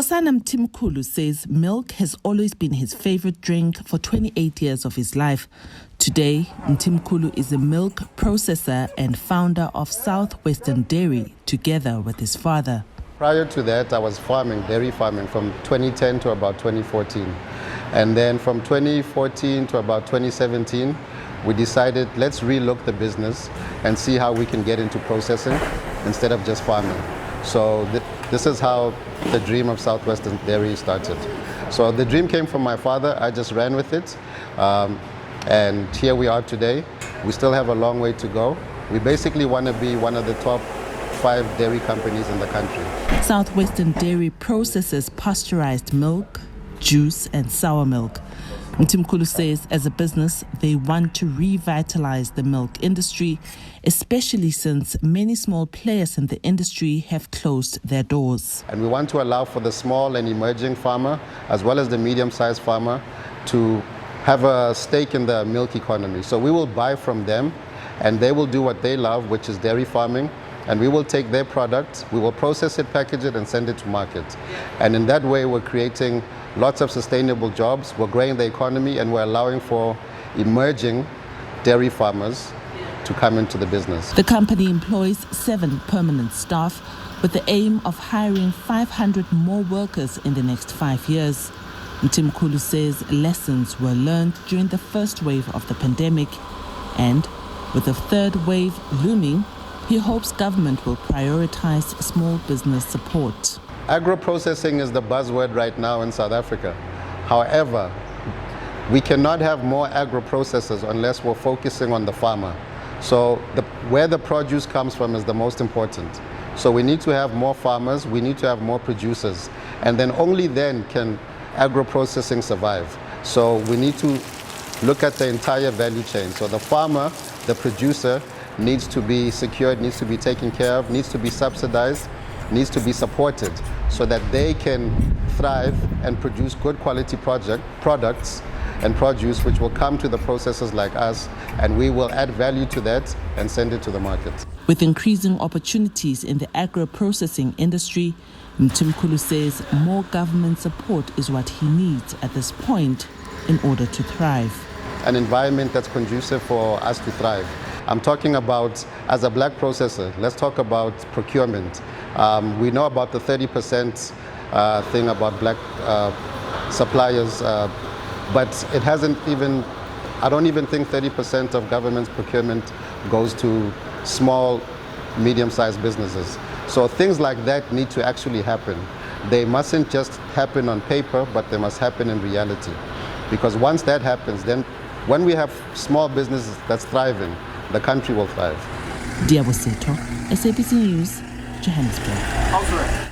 Nkosana Mtimkulu says milk has always been his favorite drink for 28 years of his life. Today, Mtimkulu is a milk processor and founder of Southwestern Dairy, together with his father. Prior to that, I was dairy farming from 2010 to about 2014. And then from 2014 to about 2017, we decided let's relook the business and see how we can get into processing instead of just farming. So this is how the dream of Southwestern Dairy started. So the dream came from my father. I just ran with it. And here we are today. We still have a long way to go. We basically want to be one of the top 5 dairy companies in the country. Southwestern Dairy processes pasteurized milk, juice and sour milk. Mtimkulu says as a business, they want to revitalize the milk industry, especially since many small players in the industry have closed their doors. And we want to allow for the small and emerging farmer, as well as the medium-sized farmer, to have a stake in the milk economy. So we will buy from them, and they will do what they love, which is dairy farming. And we will take their product, we will process it, package it, and send it to market. And in that way, we're creating lots of sustainable jobs, we're growing the economy, and we're allowing for emerging dairy farmers to come into the business. The company employs 7 permanent staff with the aim of hiring 500 more workers in the next 5 years. Mtimkulu says lessons were learned during the first wave of the pandemic, and with the third wave looming, he hopes government will prioritize small business support. Agro-processing is the buzzword right now in South Africa. However, we cannot have more agro-processors unless we're focusing on the farmer. So where the produce comes from is the most important. So we need to have more farmers, we need to have more producers, and then only then can agro-processing survive. So we need to look at the entire value chain. So the farmer, the producer, needs to be secured, needs to be taken care of, needs to be subsidized, needs to be supported so that they can thrive and produce good quality products and produce which will come to the processors like us, and we will add value to that and send it to the market. With increasing opportunities in the agro-processing industry, Mtimkulu says more government support is what he needs at this point in order to thrive. An environment that's conducive for us to thrive. I'm talking about, as a black processor, let's talk about procurement. We know about the 30% thing about black suppliers, but it hasn't even, I don't even think 30% of government's procurement goes to small, medium-sized businesses. So things like that need to actually happen. They mustn't just happen on paper, but they must happen in reality. Because once that happens, then when we have small businesses that's thriving, the country will thrive. Diabo Seto, SABC News, Johannesburg.